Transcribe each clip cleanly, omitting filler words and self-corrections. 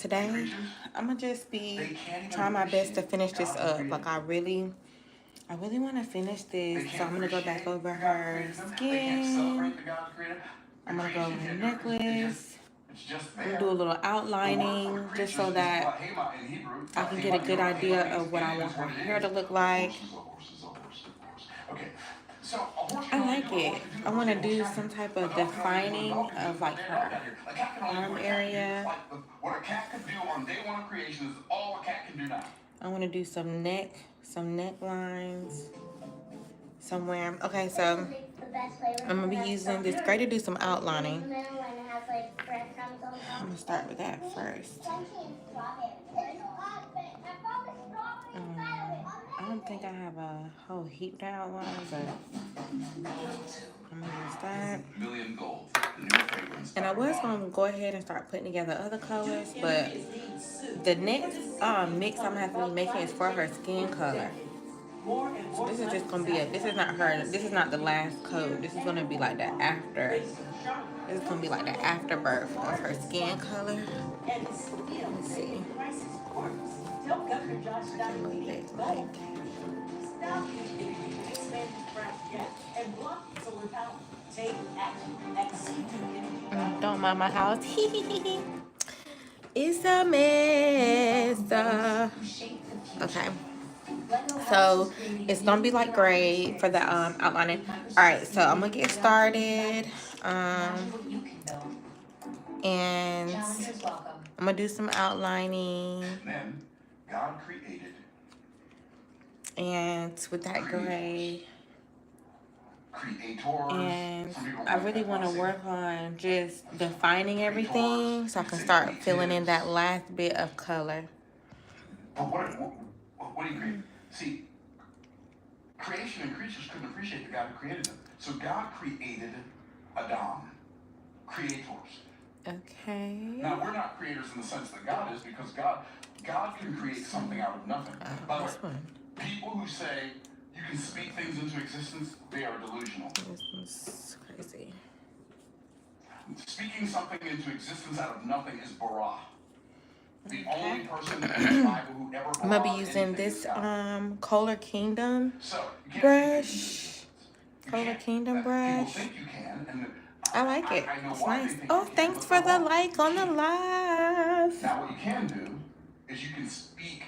today I'm gonna just be trying my best to finish this up. Like I really want to finish this. So I'm gonna go back over her skin. I'm gonna go over her necklace. I'm gonna do a little outlining just so that I can get a good idea of what I want her hair to look like. I like it. I want to do some type of defining of like her arm area. I want to do some necklines somewhere. Okay, so I'm gonna be using this gray to do some outlining. I'm gonna start with that first. I don't think I have a whole heap to outline, but I'm gonna use that. And I was gonna go ahead and start putting together other colors, but the next mix I'm gonna have to be making is for her skin color. So this is just gonna be this is not the last coat. This is gonna be like the after. This is gonna be like the afterbirth of her skin color. Let's see. Don't mind my house. It's a mess. Okay. So it's gonna be like gray for the outlining. All right, so I'm gonna get started. And I'm gonna do some outlining. Then God created. And with that gray. And I really want to work on just defining everything so I can start filling in that last bit of color. But what do you create? See, creation and creatures couldn't appreciate the God who created them. So God created Adam, creators. Okay. Now, we're not creators in the sense that God is, because God can create something out of nothing. By the way, people who say you can speak things into existence, they are delusional. This one's crazy. Speaking something into existence out of nothing is bara. The only person in the Bible who ever I'm gonna be using this Kohler Kingdom brush. Kohler Kingdom brush. I like it. It's nice. Oh, thanks for the like on the live. Now what you can do is you can speak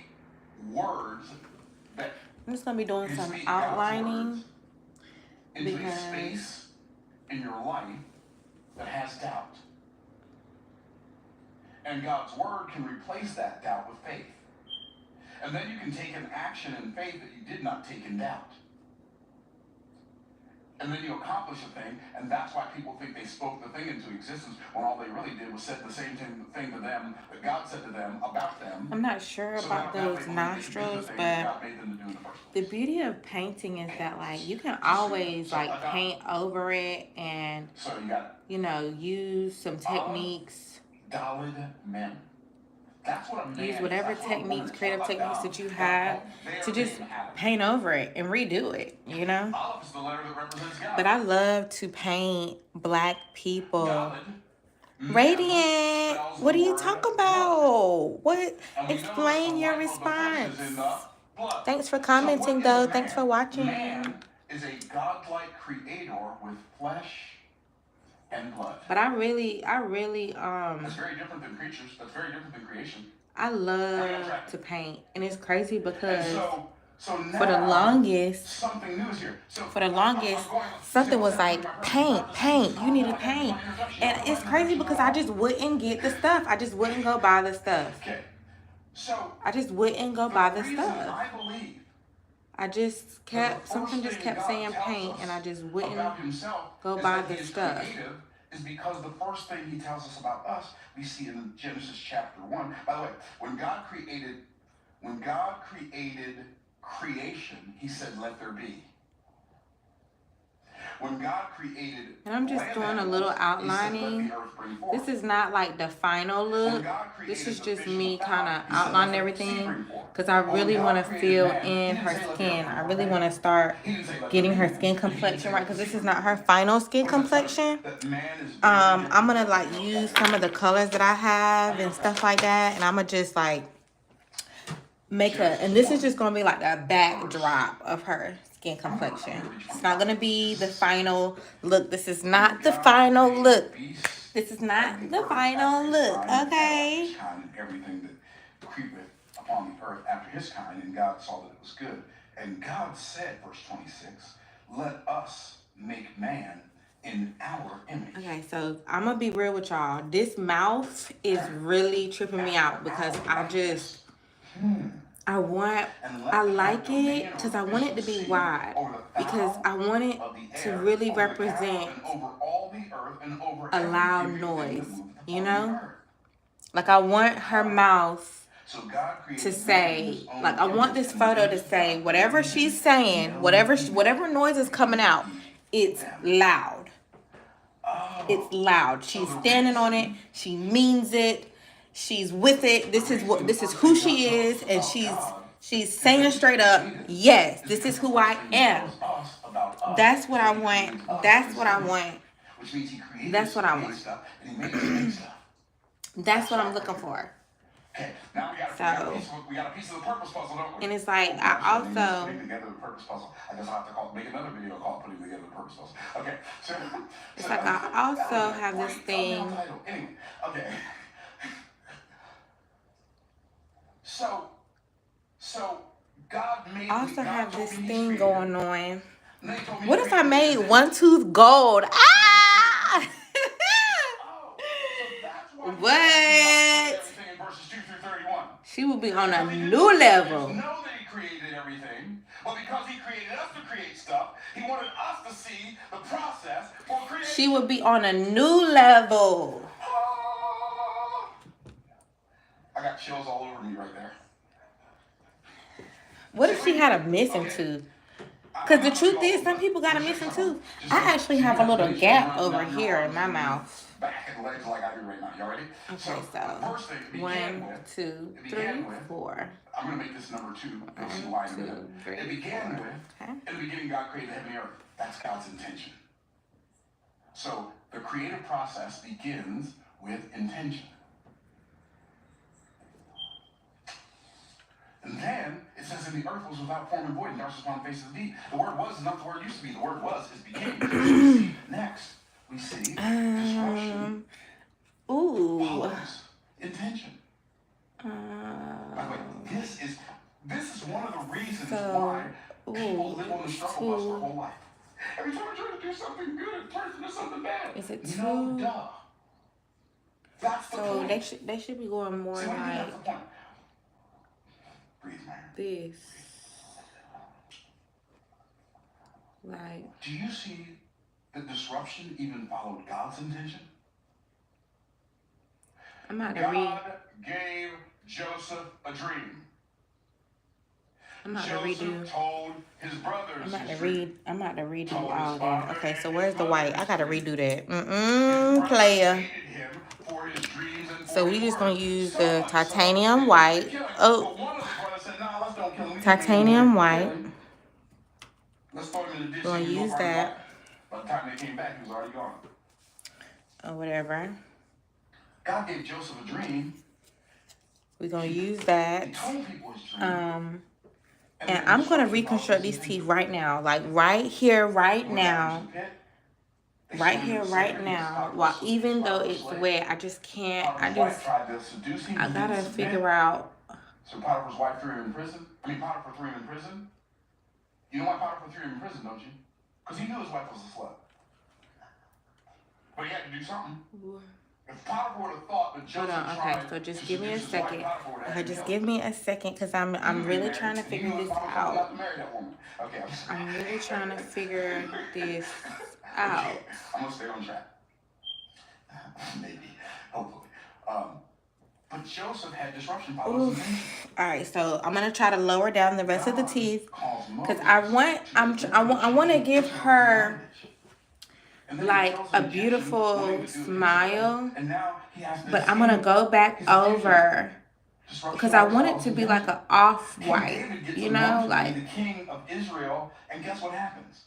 words that I'm just gonna be doing some outlining into a space in your life that has doubt. And God's word can replace that doubt with faith. And then you can take an action in faith that you did not take in doubt. And then you accomplish a thing, and that's why people think they spoke the thing into existence when all they really did was said the same thing to them that God said to them about them. I'm not sure about those nostrils, but the beauty of painting is that like you can always like paint over it and use some techniques. Use whatever techniques, creative techniques that you have to just paint over it and redo it, But I love to paint Black people. Radiant, what are you talking about? What? Explain your response. Thanks for commenting, though. Thanks for watching. Man is a godlike creator with flesh and blood. But I really That's very different than creatures. That's very different than creation. I love to paint, and it's crazy because for the longest, something new is here. Something was like paint. You need to paint, and it's crazy because I just wouldn't get the stuff. I just wouldn't go buy the stuff. Okay. So I just wouldn't go buy the stuff. I just kept something just kept saying paint, and I just wouldn't go buy the stuff. Is because the first thing he tells us about us, we see in Genesis chapter 1. By the way, when God created creation, he said, let there be. When God created, and I'm just doing a little outlining. This is not like the final look. This is just me kind of outlining everything because I really want to fill in her skin. I really want to start getting her skin complexion right because this is not her final skin complexion. I'm gonna like use some of the colors that I have and stuff like that, and I'm gonna just like make a, and this is just gonna be like a backdrop of her skin complexion. It's not gonna be the final look. This is not the final look. This is not the final look, okay? Everything that creepeth upon the earth after his kind, and God saw that it was good. And God said, verse 26, let us make man in our image. Okay, so I'm gonna be real with y'all. This mouth is really tripping me out because I like it because I want it to be wide because I want it to really represent a loud noise, you know? Like I want her mouth to say, like I want this photo to say whatever she's saying, whatever noise is coming out, it's loud. It's loud. She's standing on it. She means it. She's with it. This is who she is, and she's saying straight up, yes, this is who I am. That's what I want. That's what I want. That's what I want. That's what I'm looking for. Okay, now we got a piece of the purpose puzzle, don't we? And it's like I also putting together the purpose puzzle. I guess I'll have to make another video called putting together the purpose puzzle. Okay, so it's like I also have this thing. Anyway, okay. So God made. I also have this thing going on. What if I made one tooth gold? Ah! What? She will be on a new level. Know that he created everything, but because he created us to create stuff, he wanted us to see the process for creation. She would be on a new level. I got chills all over me right there. What if she had a missing tooth? Because the truth is, some people got a missing tooth. I actually have a little gap over here in my mouth. Back and legs like I do right now. Y'all ready? Okay, so 1, 2, 3, 4. I'm going to make this number 2. You'll see why in a minute. It began with, in the beginning God created heaven and earth. That's God's intention. So the creative process begins with intention. And then it says, and the earth was without form and void, and darkness upon the face of the deep. The word was is not the word used to be. The word was is became. Next, we see disruption. Follows intention. By the way, this is one of the reasons why people live on the struggle bus their whole life. Every time I try to do something good, it turns into something bad. Is it No, duh. That's the so point. they should be going more See, like breathe, man. this. Like, do you see that disruption even followed God's intention? I'm about to God read. gave Joseph a dream. I'm about Joseph to redo. told his brothers. I'm about to redo all that. Okay, so where's the white? I gotta redo that. Player. So we just gonna use the titanium white. Oh, titanium white. We're gonna use that. By the time they came back, he was already gone. Or whatever. God gave Joseph a dream. We're gonna use that. He told people his dream. And I'm gonna reconstruct these teeth right now. Like right here, right now. Right here, right now. While even though it's wet, I just can't. I gotta figure out. So Potiphar's wife threw him in prison? Potiphar threw him in prison? You know why Potiphar threw him in prison, don't you? Because he knew his wife was a slut. But he had to do something. If Potiphar would have thought that Joseph okay, so just give me a second. Okay, just give me a second because I'm really trying to figure this out. I'm really trying to figure this out. Okay, I'm gonna stay on track. Maybe, hopefully. But Joseph had disruption follows intention. All right, so I'm gonna try to lower down the rest of the God teeth calls because Moses I want to I want to give her and then he like tells a him intention, wanting beautiful to do it his way. smile, And now he has this but I'm gonna go back his intention. over Disruption because I always want it follows to be like intention. an off King white, David gets you know, anointed like. to be the king of Israel, and guess what happens?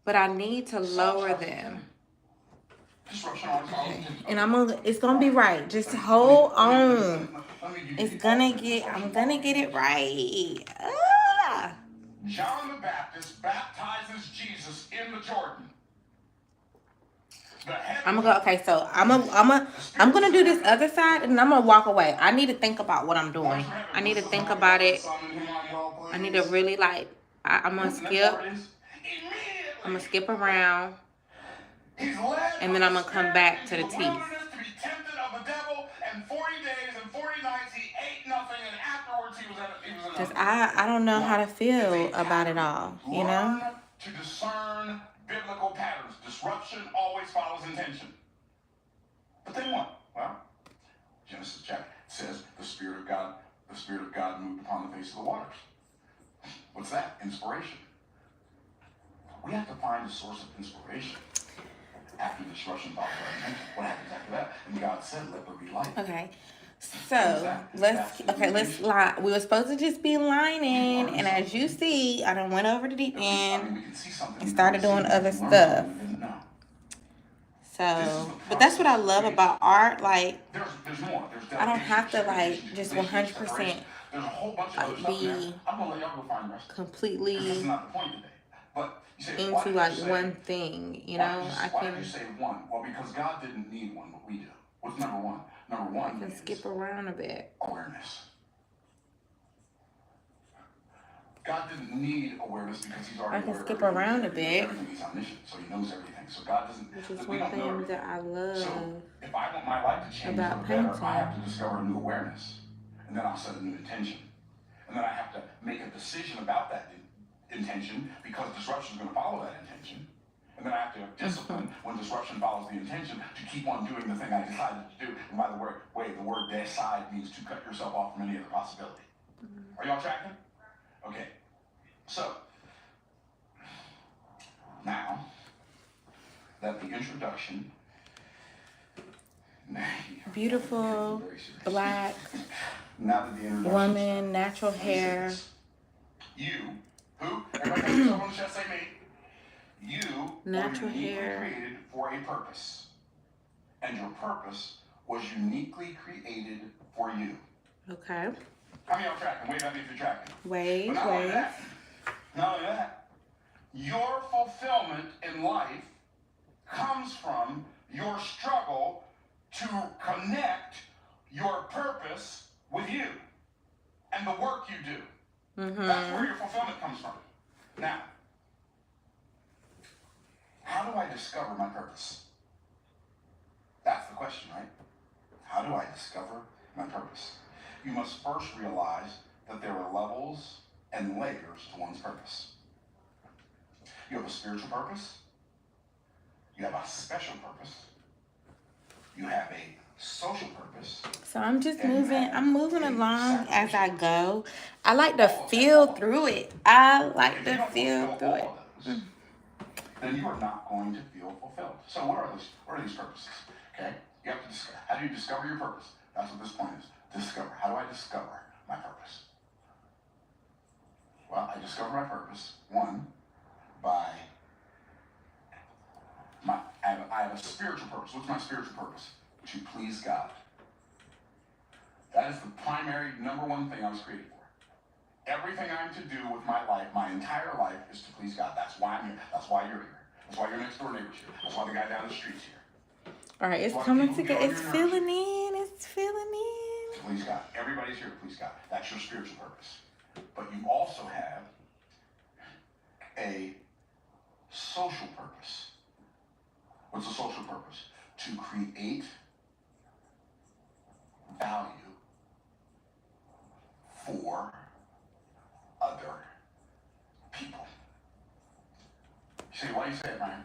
But I need to Saul lower tries to them. kill him. Disruption always follows Okay. intention. And it's gonna be right. Just hold on. Let me give you It's the gonna ultimate get, disruption I'm gonna following get it intention. right. John the Baptist baptizes Jesus in the Jordan. I'm gonna go, okay, so I'm gonna do this other side and I'm gonna walk away. I need to think about what I'm doing. I need to think about it. I need to really like, I'm gonna skip around. And then I'm gonna come back to the teeth. Because I don't know how to feel about it all, you know? Learn to discern biblical patterns. Disruption always follows intention. But then what? Well, Genesis chapter says the Spirit of God moved upon the face of the waters. What's that? Inspiration. We have to find a source of inspiration. After disruption follows our intention. What happens after that? And God said, let there be light. Okay. So let's lie. We were supposed to just be lining, and as you see, I done went over the deep end and started doing other stuff. So, but that's what I love about art. Like, there's more. I don't have to like just 100% like be completely into like one thing. You know, I Why can. did you say one? Well, because God didn't need one, but we do. What's number one? Number one. I can skip around a bit. Awareness. God didn't need awareness because he's already aware. I can skip around a bit. He's omniscient, so he knows everything. So God doesn't. Which is one thing that I love. So if I want my life to change about for the better, painting. I have to discover a new awareness, and then I'll set a new intention, and then I have to make a decision about that intention because disruption is going to follow that intention, and then I have to have discipline when disruption follows the intention to keep on doing the thing I decided to do. And by the way, the word decide means to cut yourself off from any other possibility. Are y'all tracking? Okay. So, now that the introduction... Beautiful, black, now that the introduction woman, natural hair. You, who? Everybody take someone just say me. You natural were uniquely hair. created for a purpose. And your purpose was uniquely created for you. Okay. How many of y'all tracking? Wave at me if you're tracking. Wave, But not only wave. that, not only that, your fulfillment in life comes from your struggle to connect your purpose with you and the work you do. That's where your fulfillment comes from. Now, how do I discover my purpose? That's the question, right? How do I discover my purpose? You must first realize that there are levels and layers to one's purpose. You have a spiritual purpose. You have a special purpose. You have a social purpose. So I'm just moving along as I go. I like to feel through it. I like to feel through it. Then you are not going to feel fulfilled. So what are these purposes? Okay? You have to discover. How do you discover your purpose? That's what this point is. Discover. How do I discover my purpose? Well, I discover my purpose, one, by I have a spiritual purpose. What's my spiritual purpose? To please God. That is the primary, number one thing I was created for. Everything I'm to do with my life, my entire life, is to please God. That's why I'm here. That's why you're here. That's why your next door neighbor's here. That's why the guy down the street's here. All right, it's coming together. It's filling in. It's filling in. To please God. Everybody's here to please God. That's your spiritual purpose. But you also have a social purpose. What's the social purpose? To create value for other people. You say, why do you say it, Ryan?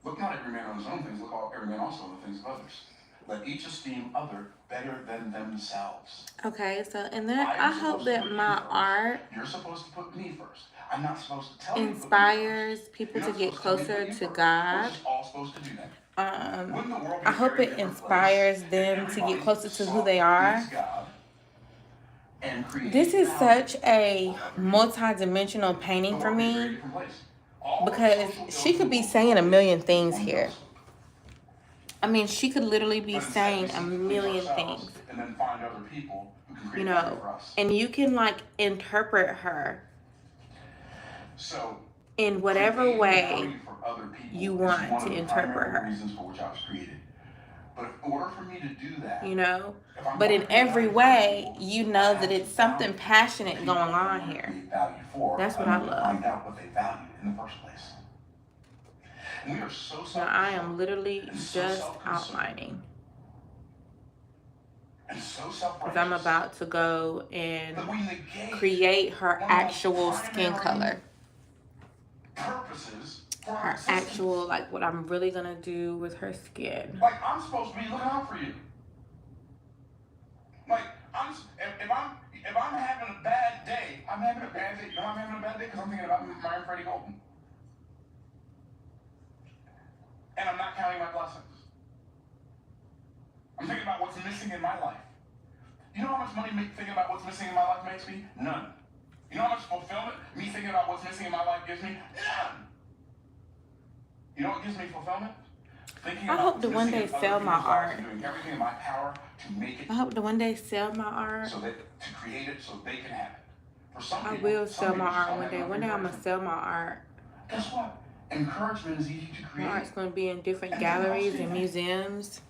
Look not every man on his own things, look every man also on the things of others. Let each esteem other better than themselves. Okay, so and then I hope that my art You're supposed to put me first. I'm not supposed to tell inspires people to get closer to God. all supposed to do that. I hope it inspires them to get closer to who they are. This is such a multi-dimensional painting for me because she could be saying a million things here. I mean, she could literally be saying a million things, you know, and you can like interpret her in whatever way you want to interpret her. But in order for me to do that, you know, but in every way, you know that it's something passionate going on here. That's what I love. Find out what they value in the first place. And we are so now I am literally just outlining. Because I'm about to go and create her actual skin color. Her actual, like what I'm really going to do with her skin. Like, I'm supposed to be looking out for you. Like, if I'm having a bad day, I'm having a bad day. You know I'm having a bad day? Because I'm thinking about Myron Freddie Golden. And I'm not counting my blessings. I'm thinking about what's missing in my life. You know how much money thinking about what's missing in my life makes me? None. You know how much fulfillment me thinking about what's missing in my life gives me? None. You know what gives me fulfillment? I hope to one day sell my art. Doing everything in my power to make it. I hope to one day sell my art. So that to create it so they can have it. For some I people, will sell my art one day. One day I'm gonna sell my art. Guess what? Encouragement is easy to create. My art's gonna be in different galleries and museums.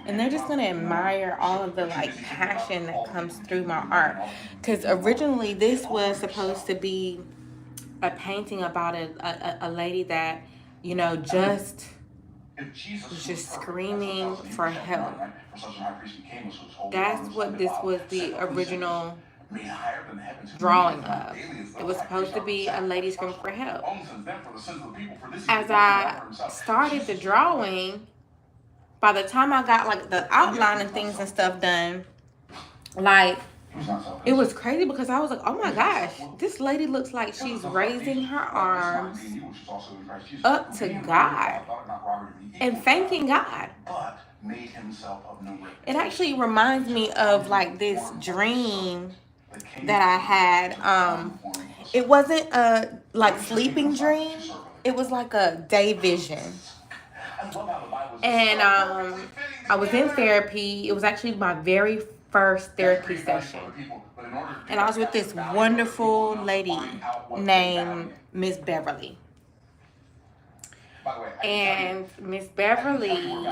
And they're just gonna admire all of the like passion that comes through my art. Because originally this was supposed to be a painting about a lady that, you know, just was just screaming for help. That's what this was the original drawing of. It was supposed to be a lady screaming for help. As I started the drawing, by the time I got like the outline and things and stuff done, like it was crazy because I was like, oh my gosh, this lady looks like she's raising her arms up to God and thanking God. It actually reminds me of like this dream that I had. It wasn't a like sleeping dream. It was like a day vision. And I was in therapy. It was actually my very first therapy session. And I was with this wonderful lady named Miss Beverly. And Miss Beverly,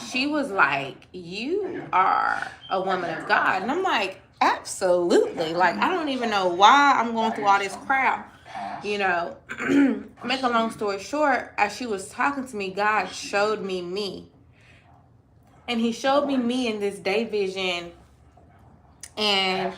she was like, you are a woman of God. And I'm like, absolutely. Like, I don't even know why I'm going through all this crap. You know, make a long story short, as she was talking to me, God showed me me. And he showed me in this day vision. And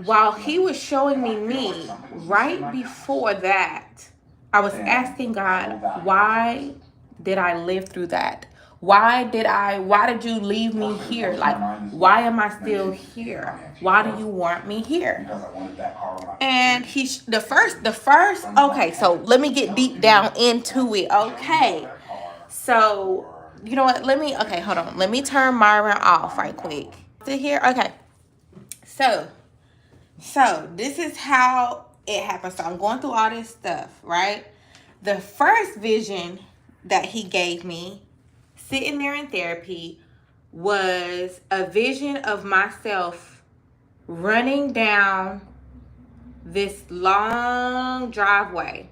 while he was showing me, right before that, I was asking God, why did I live through that? Why did you leave me here? Like, why am I still here? Why do you want me here? And the first, okay, so let me get deep down into it. Okay. So, you know what? Okay, hold on. Let me turn Myron off right quick. To here. Okay. So this is how it happened. So I'm going through all this stuff, right? The first vision that he gave me sitting there in therapy was a vision of myself running down this long driveway.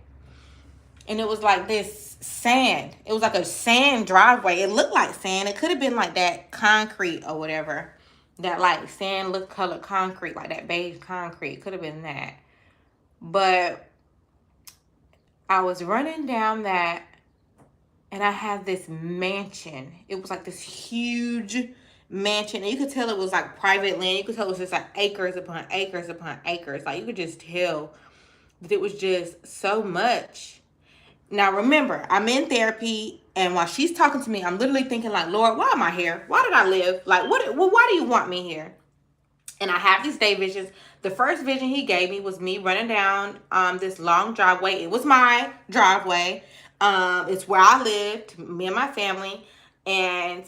And it was like this sand. It was like a sand driveway. It looked like sand. It could have been like that concrete or whatever. That like sand look colored concrete, like that beige concrete. It could have been that. But I was running down that and I had this mansion. It was like this huge mansion. And you could tell it was like private land. You could tell it was just like acres upon acres upon acres. Like you could just tell that it was just so much. Now remember, I'm in therapy, and while she's talking to me, I'm literally thinking like, Lord, why am I here? Why did I live? Like, what? Well, why do you want me here? And I have these day visions. The first vision he gave me was me running down this long driveway. It was my driveway. It's where I lived, me and my family. And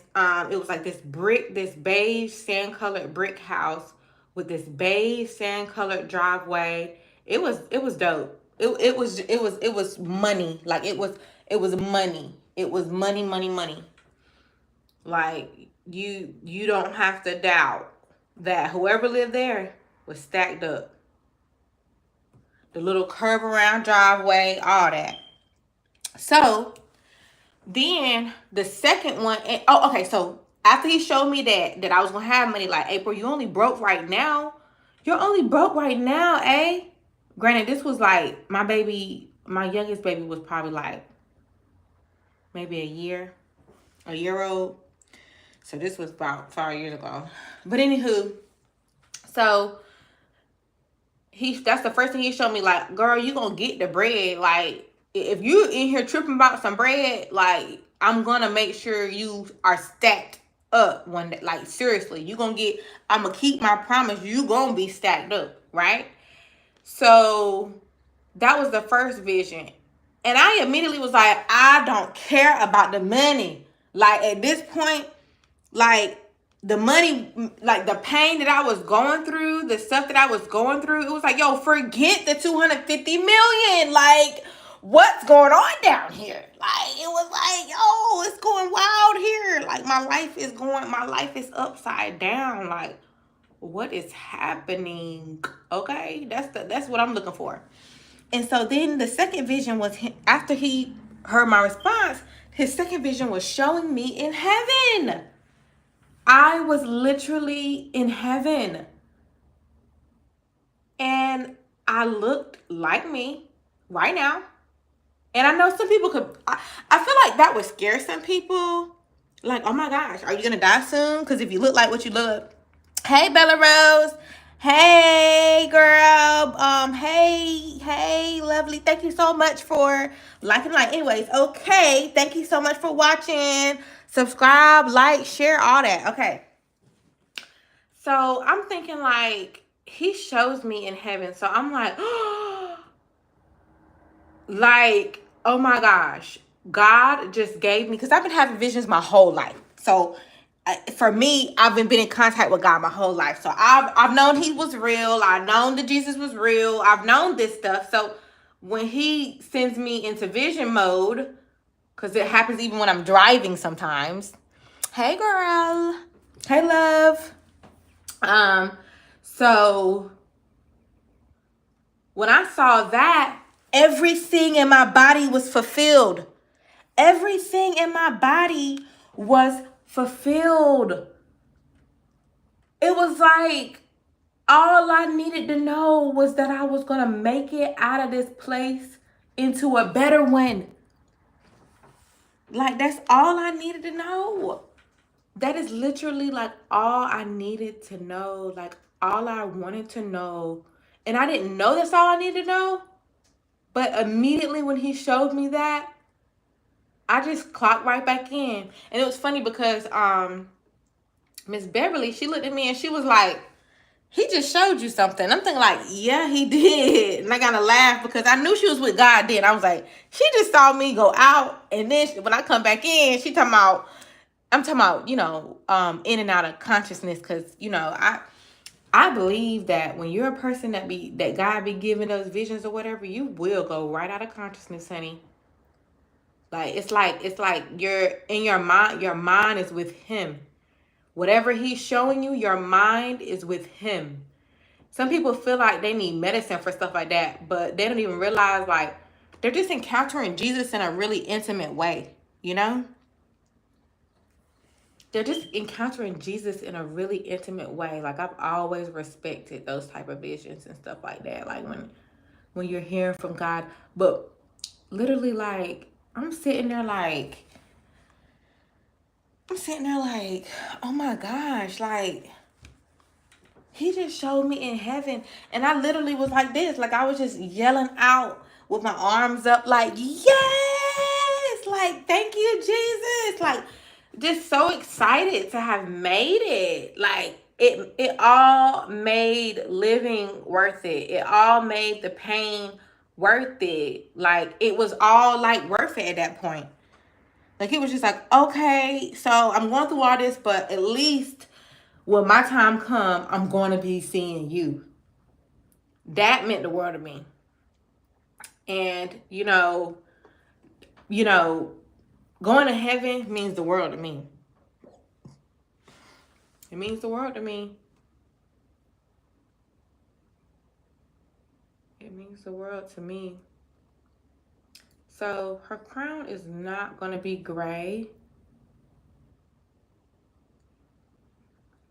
it was like this beige sand colored brick house with this beige sand colored driveway. It was dope. It was money. Like it was money. It was money, money, money. Like you don't have to doubt that whoever lived there was stacked up. The little curve around driveway, all that. So then the second one, okay, so after he showed me that I was gonna have money, like, April, you only broke right now. You're only broke right now, eh? Granted, this was like my youngest baby was probably like maybe a year old. So this was about 5 years ago. But anywho, so that's the first thing he showed me, like, girl, you gonna get the bread. Like, if you in here tripping about some bread, like, I'm gonna make sure you are stacked up one day. Like, seriously, I'm gonna keep my promise. You gonna be stacked up, right? So that was the first vision. And I immediately was like, I don't care about the money. Like, at this point, like, the money, like the pain that I was going through, the stuff that I was going through, it was like, yo, forget the 250 million. Like, what's going on down here? Like, it was like, yo, it's going wild here. Like, my life is upside down. Like, what is happening? Okay, that's what I'm looking for. And so then the second vision was after he heard my response, his second vision was showing me in heaven. I was literally in heaven. And I looked like me right now. And I know some people I feel like that would scare some people. Like, oh my gosh, are you going to die soon? Because if you look like what you look. Hey, Bella Rose. Hey, girl. Hey, lovely. Thank you so much for liking. Anyways, okay. Thank you so much for watching. Subscribe, like, share, all that. Okay. So I'm thinking, like, he shows me in heaven. So I'm like, like, oh my gosh. God just gave me, because I've been having visions my whole life. So for me, I've been in contact with God my whole life. So I've known he was real. I've known that Jesus was real. I've known this stuff. So when he sends me into vision mode, because it happens even when I'm driving sometimes. Hey, girl. Hey, love. So when I saw that, everything in my body was fulfilled. Everything in my body was fulfilled. It was like all I needed to know was that I was going to make it out of this place into a better one. Like, that's all I needed to know. That is literally like all I needed to know. Like, all I wanted to know. And I didn't know that's all I needed to know. But immediately when he showed me that, I just clocked right back in. And it was funny because Miss Beverly, she looked at me and she was like, he just showed you something. I'm thinking like, yeah, he did. And I got to laugh because I knew she was with God then. I was like, she just saw me go out. And then when I come back in, I'm talking about, in and out of consciousness. Because, I believe that when you're a person that God be giving those visions or whatever, you will go right out of consciousness, honey. Like, it's like you're in your mind is with him. Whatever he's showing you, your mind is with him. Some people feel like they need medicine for stuff like that, but they don't even realize, like, they're just encountering Jesus in a really intimate way, They're just encountering Jesus in a really intimate way. Like, I've always respected those type of visions and stuff like that. Like, when you're hearing from God. But literally, like, I'm sitting there like, oh my gosh, like, he just showed me in heaven. And I literally was like this. Like, I was just yelling out with my arms up like, yes, like, thank you, Jesus. Like, just so excited to have made it. Like, it all made living worth it. It all made the pain worth it. Like, it was all like worth it at that point. Like, it was just like, okay, so I'm going through all this, but at least when my time come, I'm going to be seeing you. That meant the world to me. And, going to heaven means the world to me. It means the world to me. It means the world to me. So her crown is not going to be gray.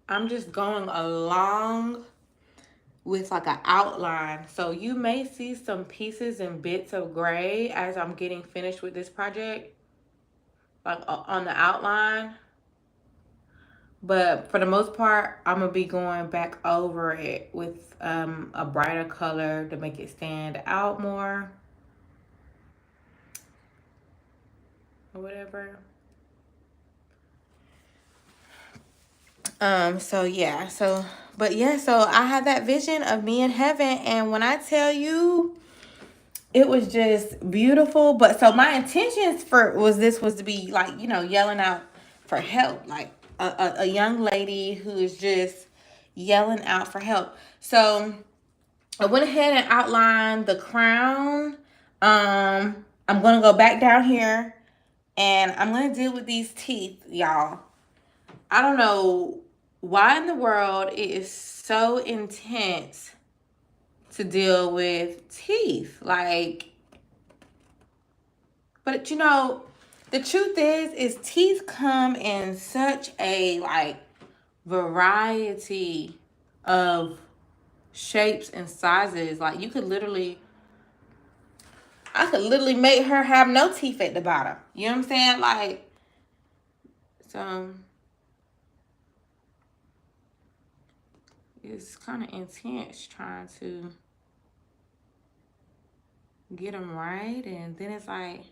I'm just going along with like an outline. So you may see some pieces and bits of gray as I'm getting finished with this project, like on the outline. But for the most part, I'm going to be going back over it with a brighter color to make it stand out more. Or whatever. So I had that vision of me in heaven, and when I tell you, it was just beautiful. But so my intentions was to be like, yelling out for help, like a young lady who is just yelling out for help. So I went ahead and outlined the crown. I'm gonna go back down here, and I'm gonna deal with these teeth, y'all. I don't know why in the world it is so intense to deal with teeth. Like, but the truth is teeth come in such a like variety of shapes and sizes. Like, I could literally make her have no teeth at the bottom. You know what I'm saying? Like, so it's kind of intense trying to get them right. And then it's like,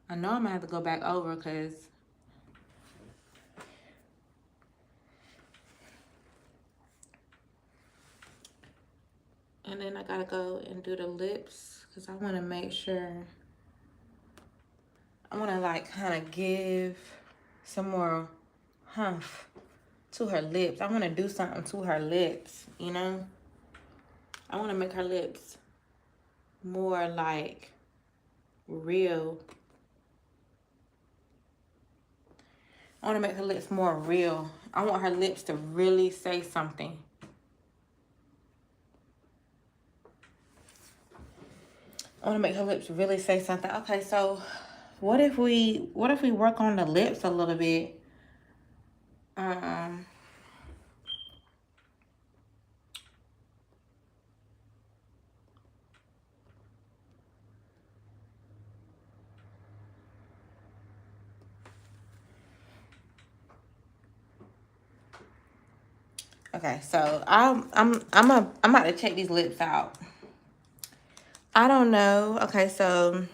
I know I'm gonna have to go back over because and then I gotta go and do the lips because I want to make sure. I want to like kind of give some more humph to her lips. I want to do something to her lips, I want to make her lips more like real. I want to make her lips more real. I want her lips to really say something. I want to make her lips really say something. Okay, so what if we work on the lips a little bit? Okay, so I'm about to check these lips out. I don't know. Okay, so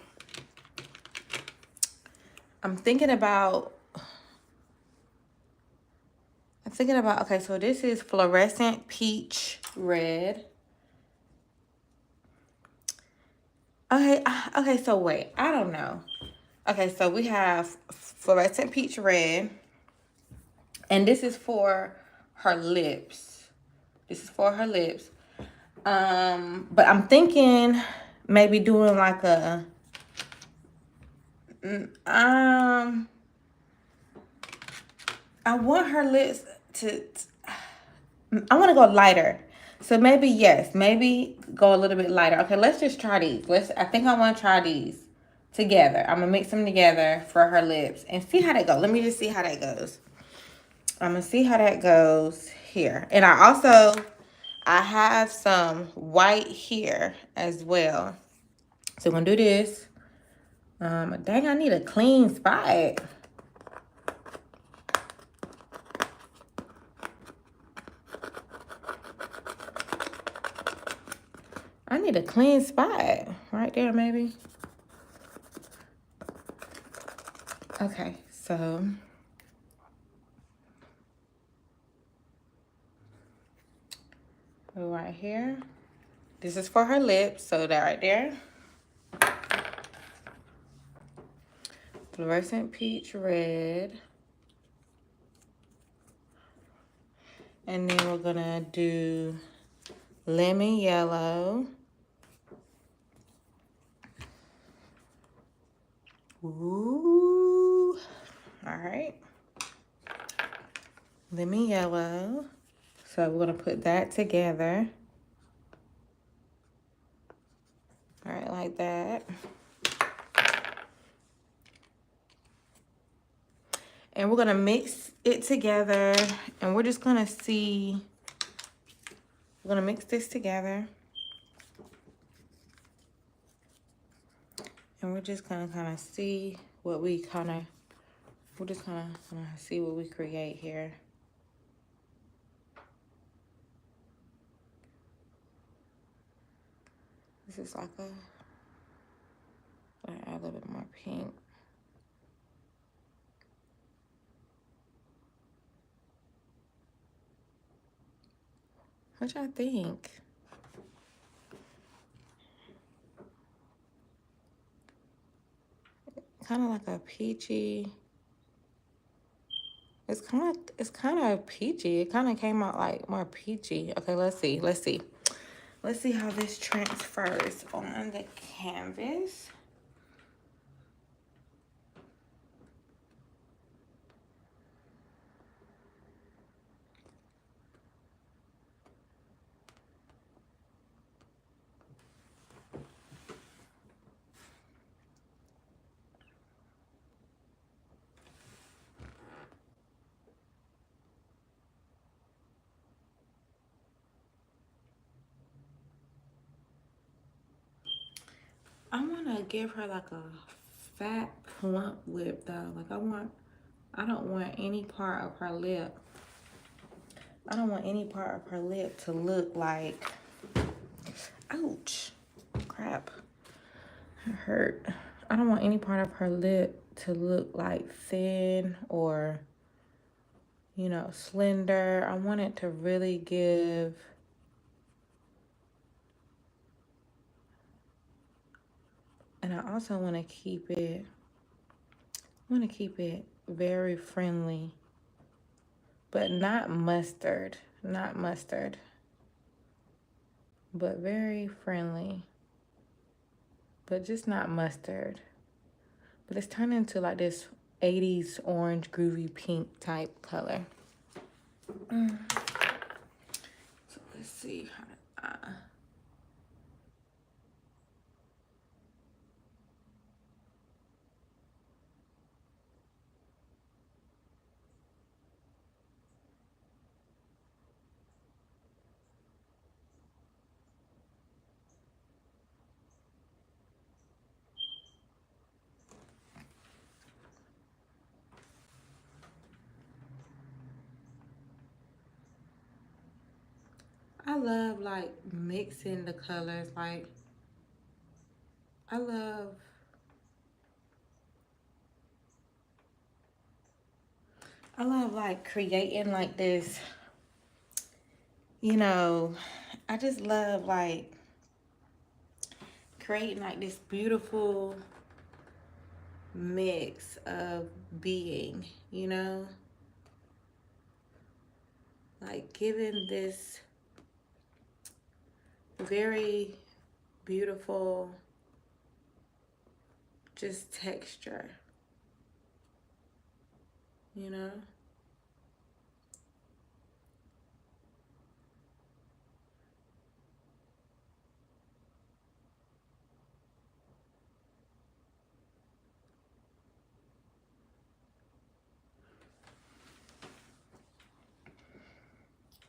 I'm thinking about. Okay, so this is fluorescent peach red. Okay, so wait, I don't know. Okay, so we have fluorescent peach red, and this is for her lips. But I'm thinking maybe doing like a I want her lips I want to go lighter. So maybe go a little bit lighter. Okay, let's just try these. I think I want to try these together. I'm going to mix them together for her lips and see how they go. Let me just see how that goes. I'm going to see how that goes here. And I have some white here as well. So we're going to do this. Dang, I need a clean spot. need a clean spot right there, maybe. Okay, so right here. This is for her lips, so that right there. Fluorescent peach red. And then we're gonna do lemon yellow. Ooh. All right. Lemon yellow. So we're gonna put that together. All right, like that. And we're gonna mix it together, and we're just gonna see, we're gonna mix this together. And we're just gonna kind of see what we we're just gonna see what we create here. This is like add a little bit more pink. What y'all think? Kind of like a peachy. It's kind of peachy. It kind of came out like more peachy. Okay, let's see. Let's see how this transfers on the canvas. I want to give her like a fat, plump lip though. Like I don't want any part of her lip. I don't want any part of her lip to look like, ouch, crap, it hurt. I don't want any part of her lip to look like thin or, you know, slender. I want it to really give, and I also want to keep it, very friendly, but not mustard, but very friendly, but just not mustard. But it's turned into like this 80s orange groovy pink type color. So let's see how to, I love like mixing the colors. Like I love like creating like this, you know, I just love like creating like this beautiful mix of being, you know, like giving this very beautiful just texture, you know.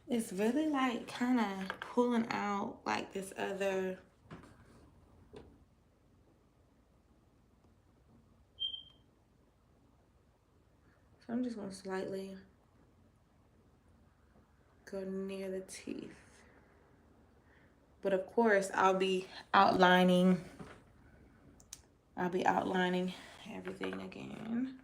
It's really like kind of pulling out like this other, so I'm just gonna slightly go near the teeth. But of course, I'll be outlining everything again.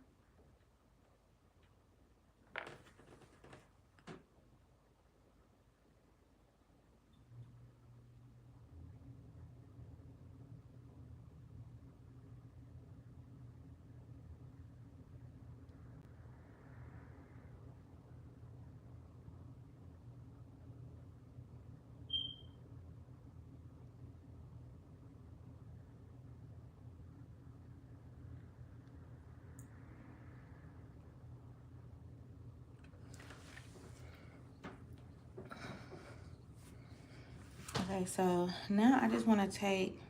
Okay, so now I just want to take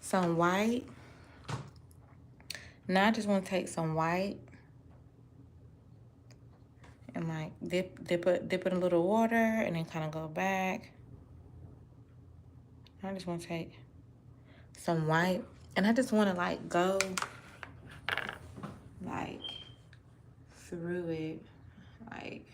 some white. Now I just want to take some white and like dip it in a little water and then kind of go back. I just want to take some white and I just want to like go like through it, like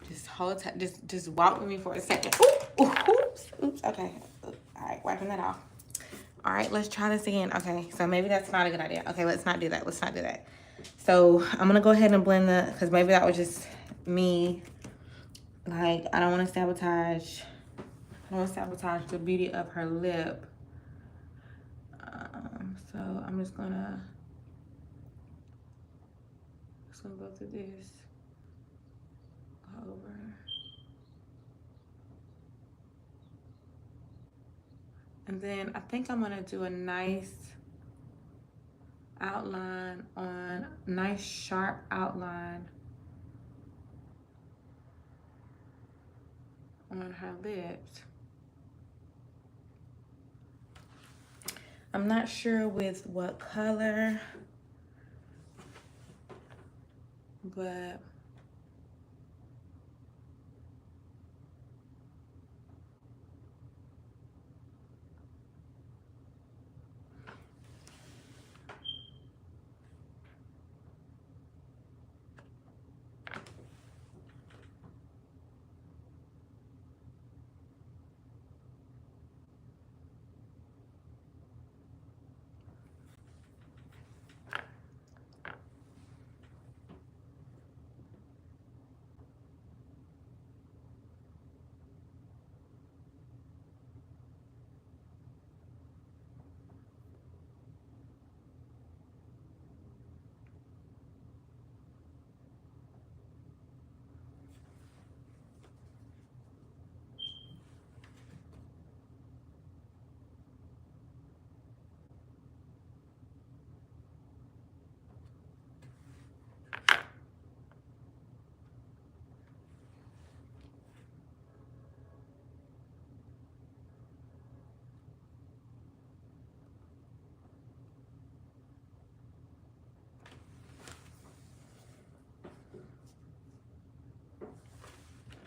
just hold tight, just walk with me for a second. Oops, okay. All right, wiping that off. All right, let's try this again. Okay, so maybe that's not a good idea. Okay, let's not do that. Let's not do that. So I'm gonna go ahead and blend because maybe that was just me. Like, I don't want to sabotage the beauty of her lip. So I'm just gonna go through this. Go over. And then I think I'm gonna do a nice outline nice sharp outline on her lips. I'm not sure with what color, but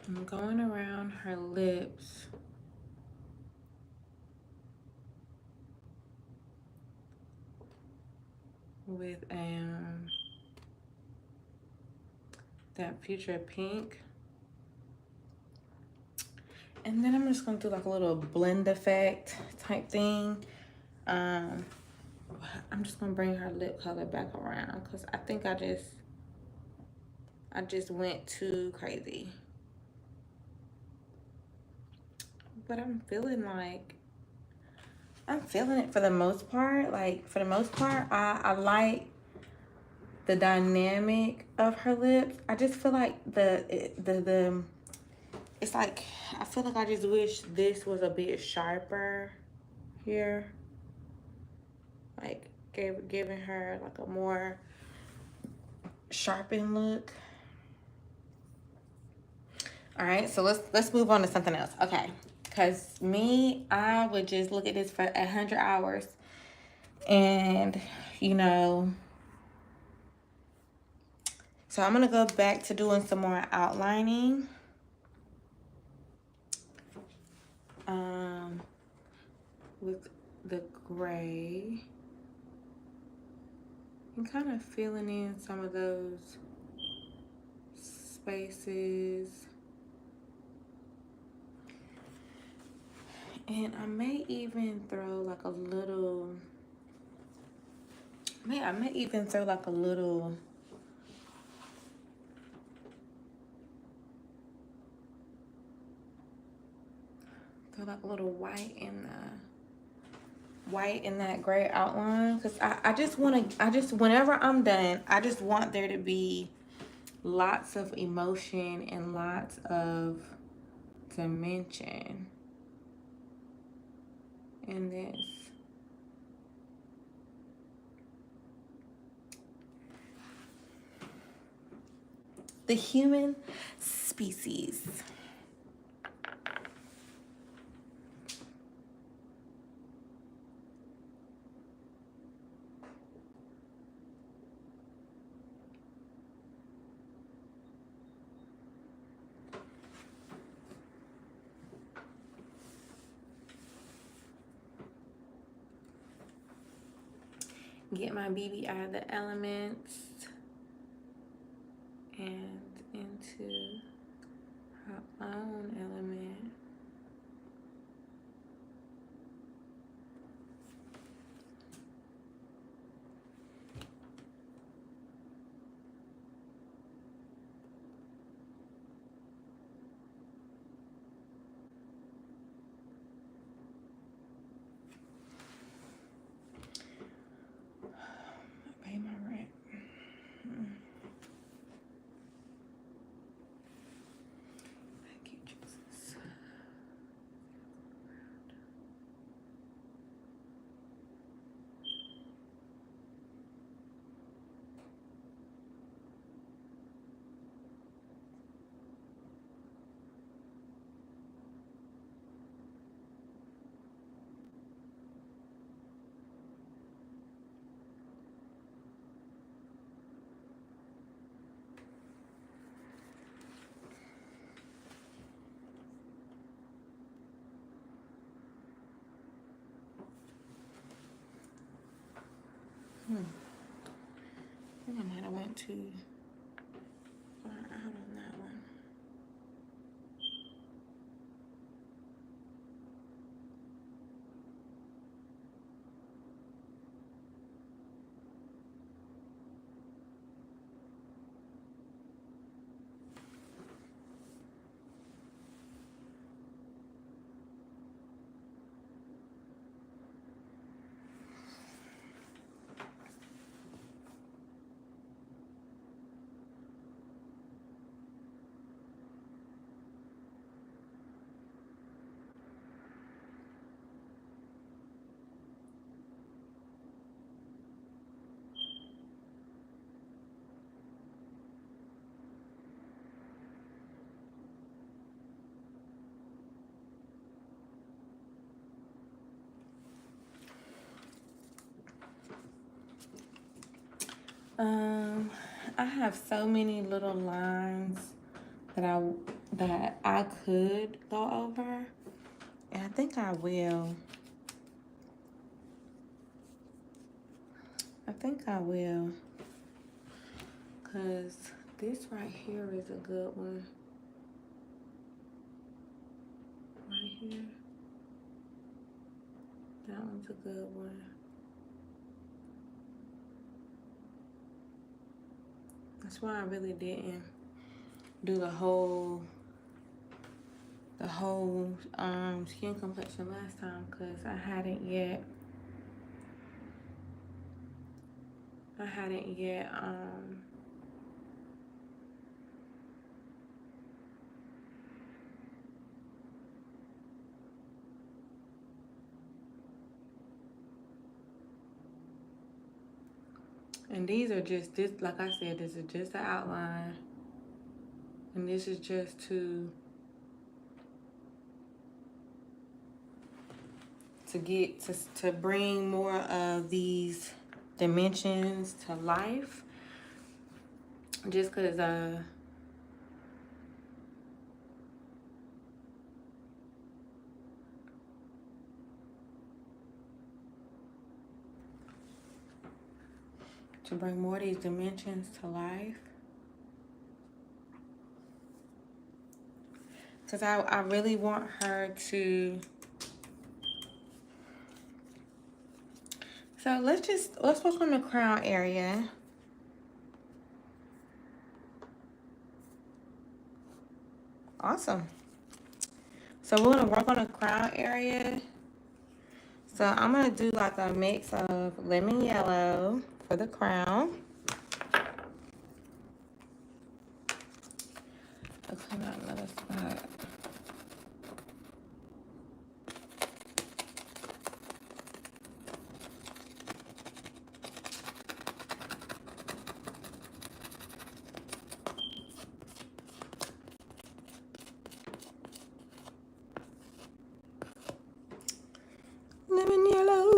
I'm going around her lips with that Future Pink. And then I'm just gonna do like a little blend effect type thing. I'm just gonna bring her lip color back around because I think I just went too crazy. But I'm feeling it for the most part. Like, for the most part, I like the dynamic of her lips. I just feel like it's like, I feel like I just wish this was a bit sharper here. Like, giving her like a more sharpened look. All right, so let's move on to something else. Okay, because I would just look at this for 100 hours. And, you know, so I'm going to go back to doing some more outlining. With the gray. And kind of filling in some of those spaces. And I may even throw like a little, I may even throw like a little white in that gray outline, because I just want to, whenever I'm done, I just want there to be lots of emotion and lots of dimension in this. The human species. Get my BB out of the elements and into her own element. Pay my rent. Thank you, Jesus. I think I might have went too far out on that one. I have so many little lines that I could go over, and I think I will. Cause this right here is a good one. Right here. That one's a good one. That's why I really didn't do the whole skin complexion last time, because I hadn't yet and these are just this, like I said, this is just the outline, and this is just to get to bring more of these dimensions to life, just because to bring more of these dimensions to life. Because I really want her to. So let's work on the crown area. Awesome. So we're gonna work on the crown area. So I'm gonna do like a mix of lemon yellow for the crown. I'll come out another spot. Lemon yellow.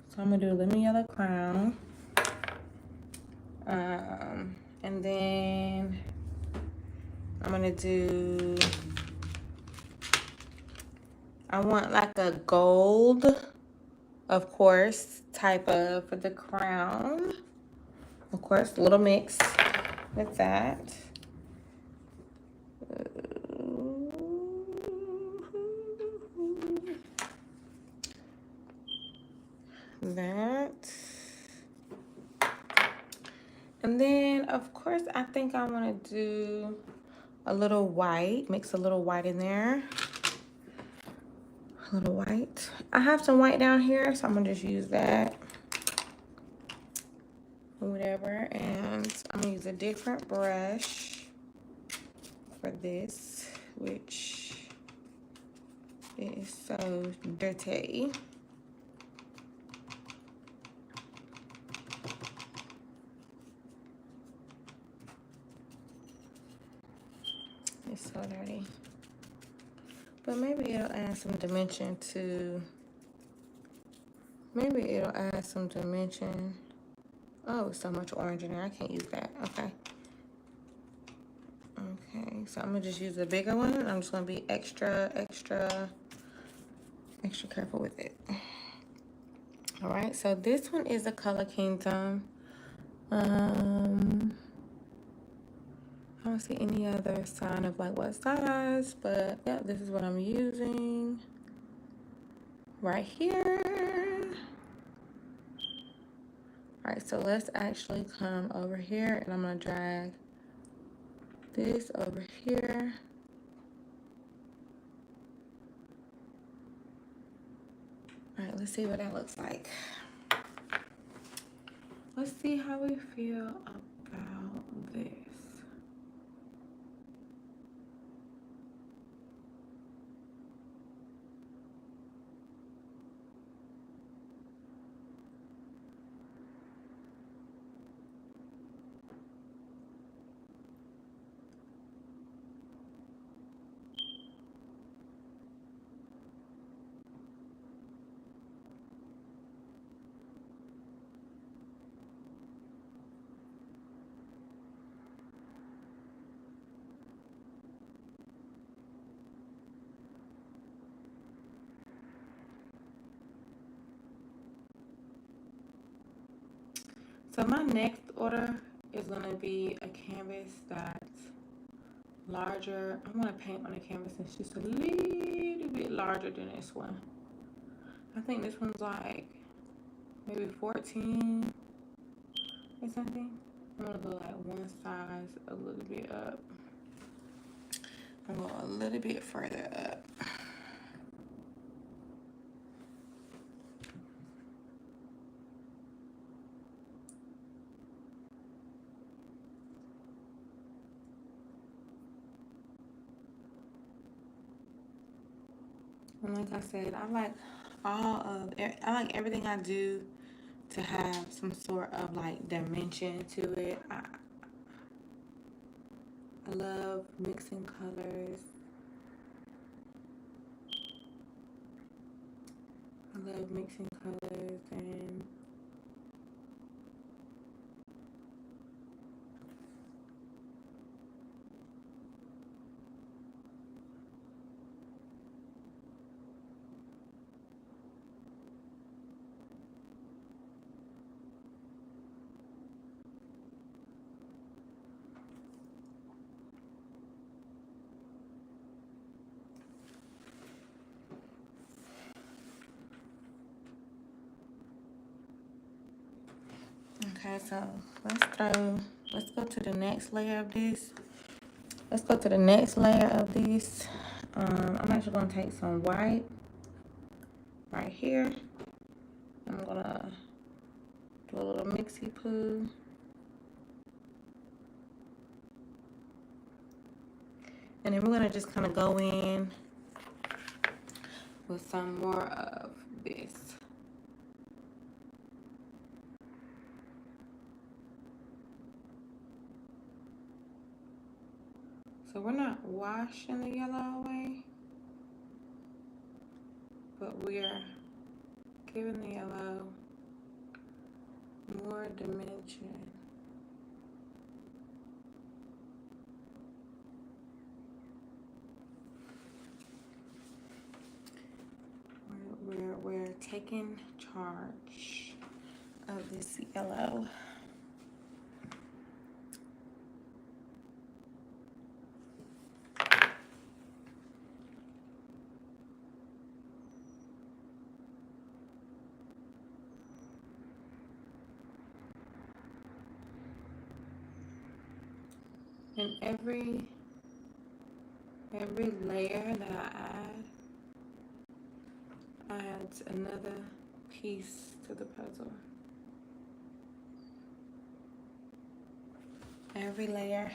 So I'm gonna do a lemon yellow crown. And then I'm gonna do, I want like a gold, of course, type of for the crown. Of course, a little mix with that. That. And then, of course, I think I want to do a little white. Mix a little white in there. A little white. I have some white down here, so I'm going to just use that. Whatever. And I'm going to use a different brush for this, which is so dirty. It's so dirty. But maybe it'll add some dimension to, Oh, so much orange in there. I can't use that. Okay. Okay, so I'm gonna just use a bigger one. I'm just gonna be extra careful with it. All right, so this one is the Color Kingdom. I don't see any other sign of like what size, but yeah, this is what I'm using right here. All right, so let's actually come over here and I'm gonna drag this over here. All right, let's see what that looks like. Let's see how we feel about this. So my next order is gonna be a canvas that's larger. I want to paint on a canvas that's just a little bit larger than this one. I think this one's like maybe 14 or something. I'm gonna go like one size a little bit up. I'm going a little bit further up. And like I said, I like everything I do to have some sort of like dimension to it. I love mixing colors. And Okay, so let's go to the next layer of this. Let's go to the next layer of this. I'm actually gonna take some white right here. I'm gonna do a little mixy poo. And then we're gonna just kind of go in with some more of this. So we're not washing the yellow away, but we're giving the yellow more dimension. We're taking charge of this yellow. And every layer that I add adds another piece to the puzzle. Every layer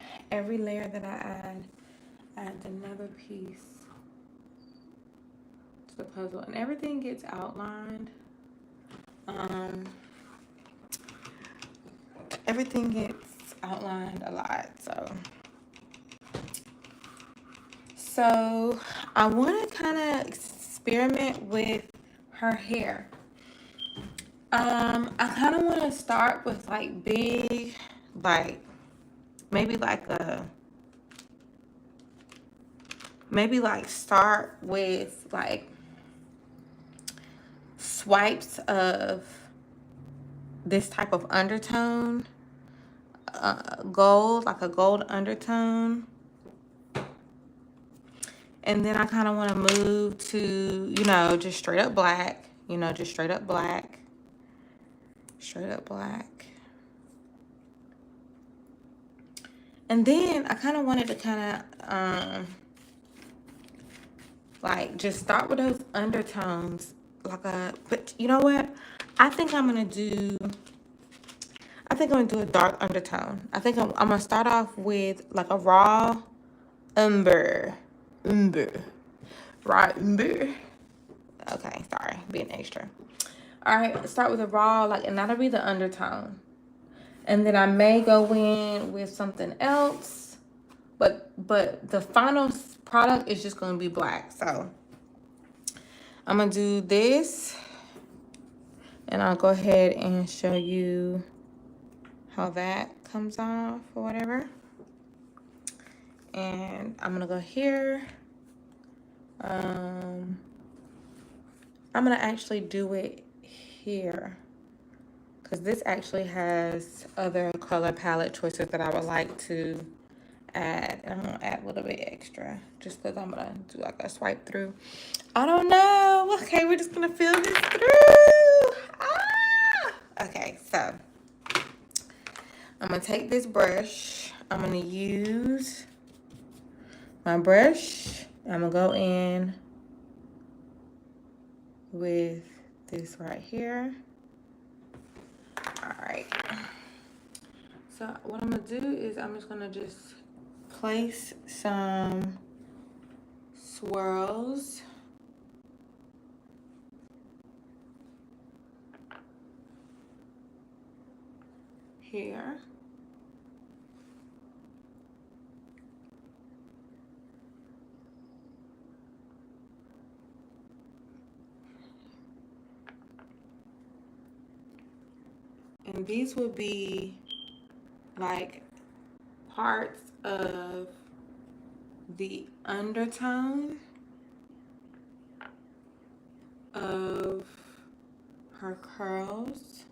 that I add adds another piece to the puzzle, and everything gets outlined. Everything gets outlined a lot, so I want to kind of experiment with her hair. I kind of want to start with like big, like maybe start with like swipes of this type of undertone, gold, like a gold undertone. And then I kind of want to move to, just straight up black, just straight up black. Straight up black. And then I kind of wanted to kind of, like, just start with those undertones. But you know what? I think I'm going to do a dark undertone. I think I'm going to start off with, like, a raw umber. Raw umber. Okay, sorry, being extra. All right, start with a raw, and that'll be the undertone. And then I may go in with something else, but the final product is just going to be black. So I'm going to do this, and I'll go ahead and show you how that comes off or whatever. And I'm going to go here. I'm going to actually do it here, because this actually has other color palette choices that I would like to add. And I'm going to add a little bit extra just because I'm going to do like a swipe through. I don't know. Okay, we're just going to fill this through. Okay, so I'm going to take this brush. I'm going to use my brush. I'm going to go in with this right here. All right. So what I'm going to do is I'm just going to just place some swirls here. And these would be like parts of the undertone of her curls.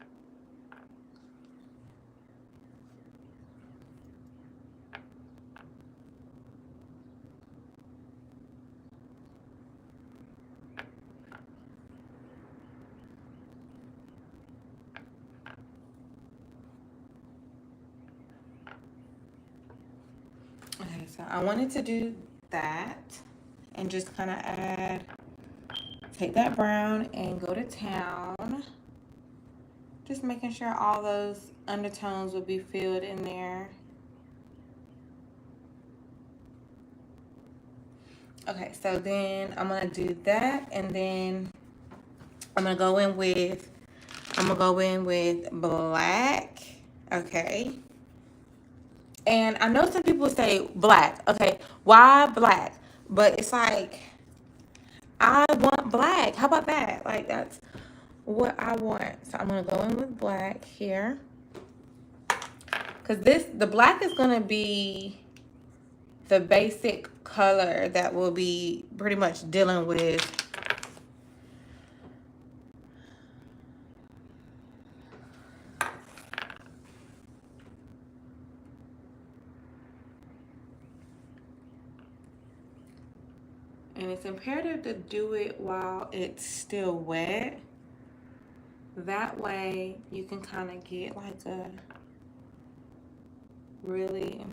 So I wanted to do that and just kind of take that brown and go to town. Just making sure all those undertones will be filled in there. Okay, so then I'm gonna do that, and then I'm gonna go in with black. Okay. And I know some people say black. Okay, why black? But it's like, I want black. How about that? Like, that's what I want. So I'm gonna go in with black here. Cause the black is gonna be the basic color that we'll be pretty much dealing with. And it's imperative to do it while it's still wet. That way you can kind of get like a really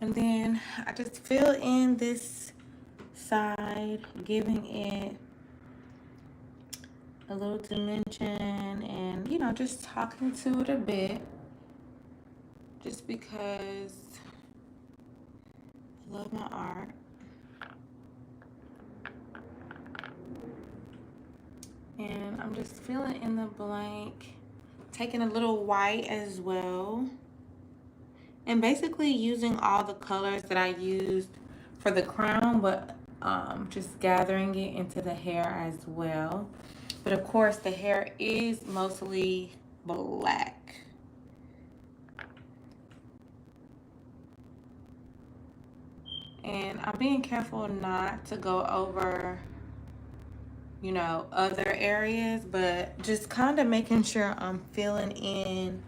and then I just fill in this side, giving it a little dimension, and just talking to it a bit, just because I love my art. And I'm just filling in the blank, taking a little white as well, and basically using all the colors that I used for the crown, but just gathering it into the hair as well. But of course the hair is mostly black. And I'm being careful not to go over other areas, but just kind of making sure I'm filling in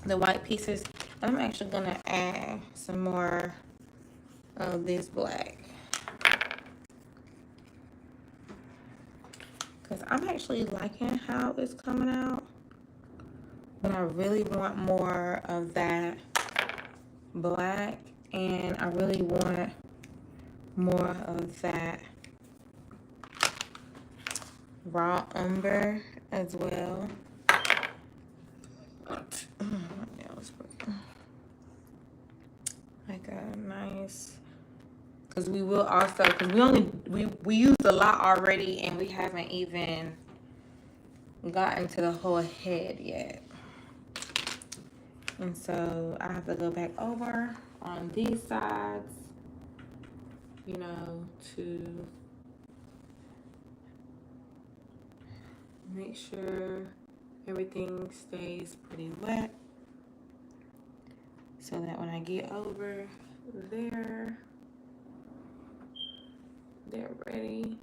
the white pieces. I'm actually gonna add some more of this black, because I'm actually liking how it's coming out, but I really want more of that black, and I really want more of that raw umber as well. Like a nice, because we will also, because we used a lot already, and we haven't even gotten to the whole head yet. And so I have to go back over on these sides, to Make sure everything stays pretty wet so that when I get over there, they're ready.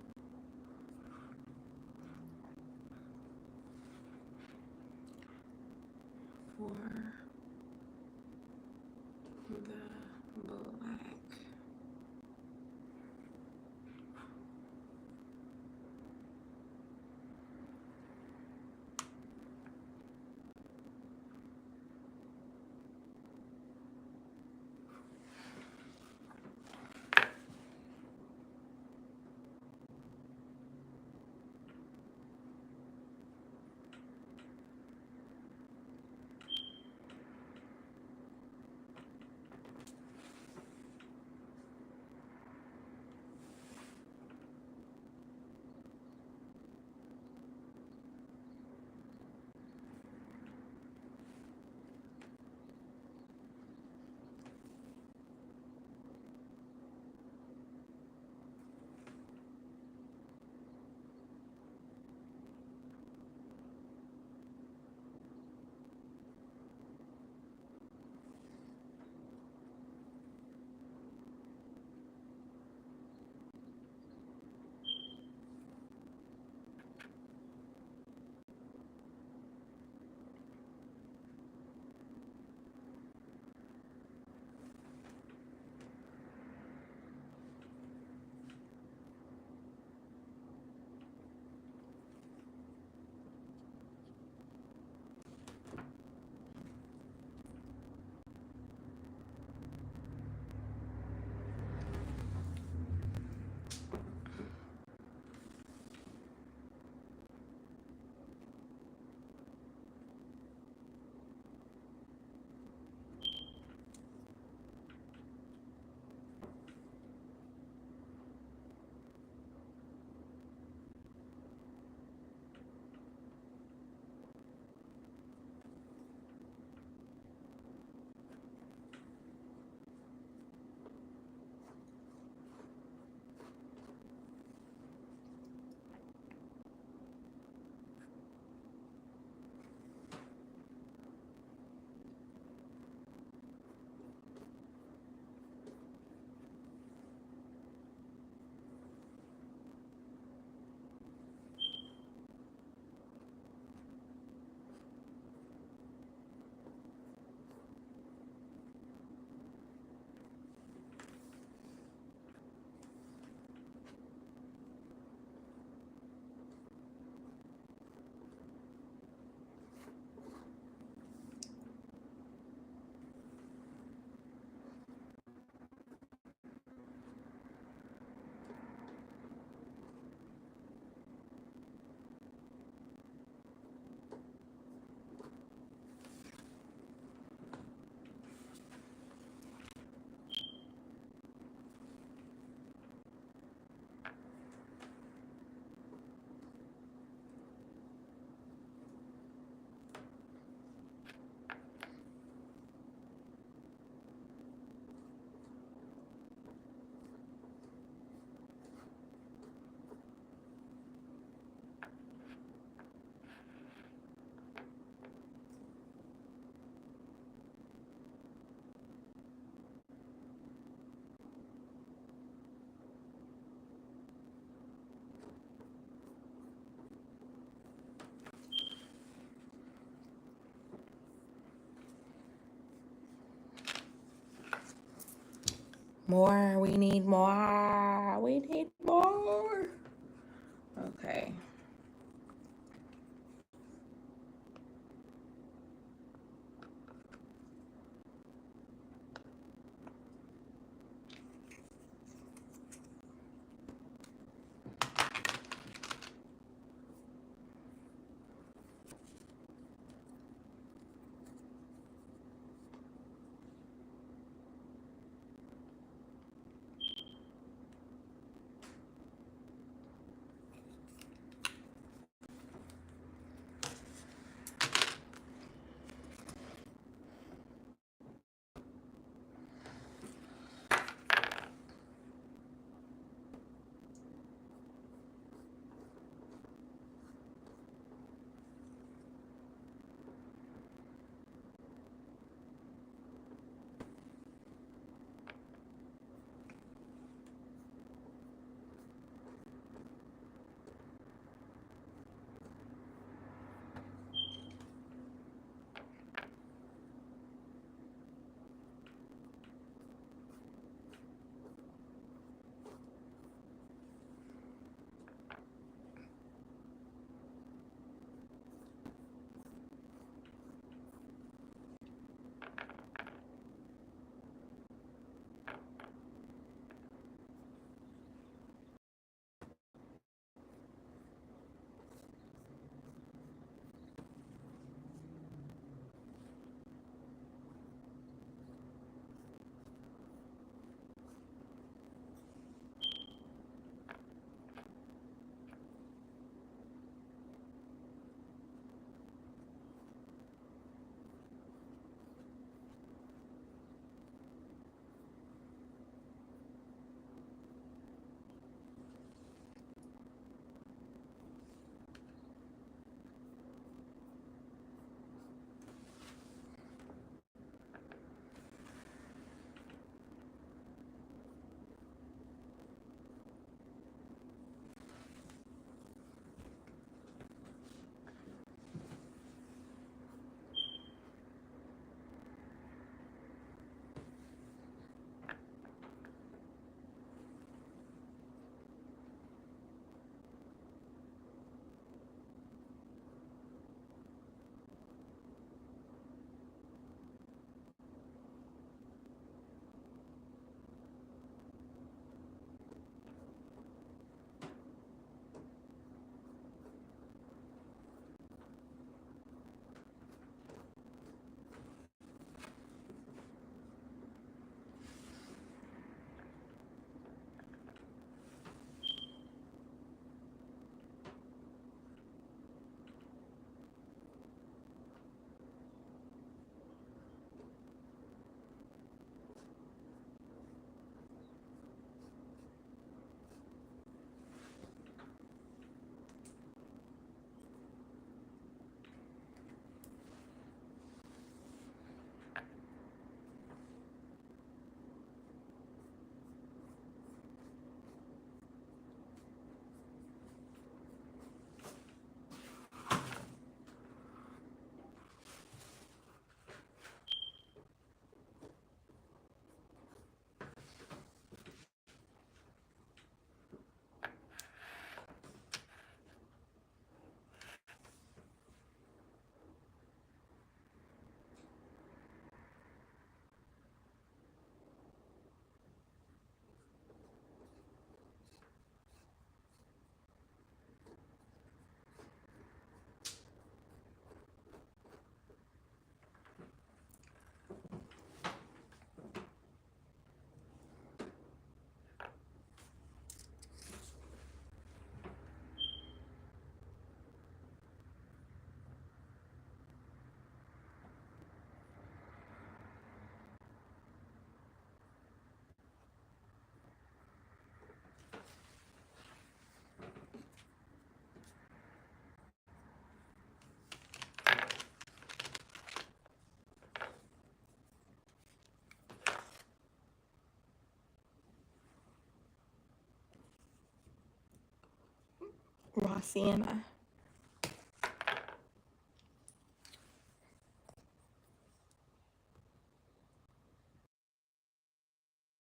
For the black. More. We need more. We need more. Okay. Raw sienna.